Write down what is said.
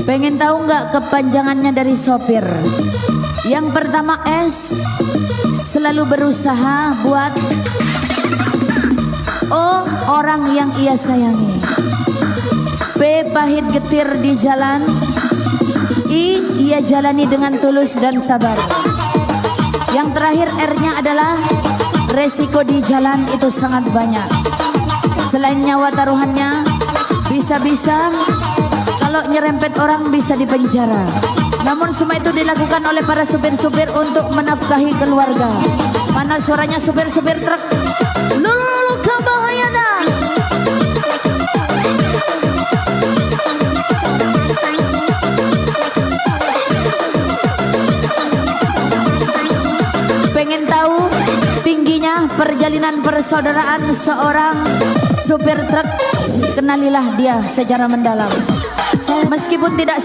Pengen tahu nggak kepanjangannya dari sopir? Yang pertama S, selalu berusaha buat O, orang yang ia sayangi. P, pahit getir di jalan. I, ia jalani dengan tulus dan sabar. Yang terakhir R-nya adalah resiko di jalan itu sangat banyak. Selain nyawa taruhannya, bisa-bisa kalau nyerempet orang bisa dipenjara. Namun semua itu dilakukan oleh para supir-supir untuk menafkahi keluarga. Mana suaranya supir-supir truk? Lulu kabahayana. Pengen tahu tingginya perjalanan persaudaraan seorang supir truk? Kenalilah dia secara mendalam. Meskipun tidak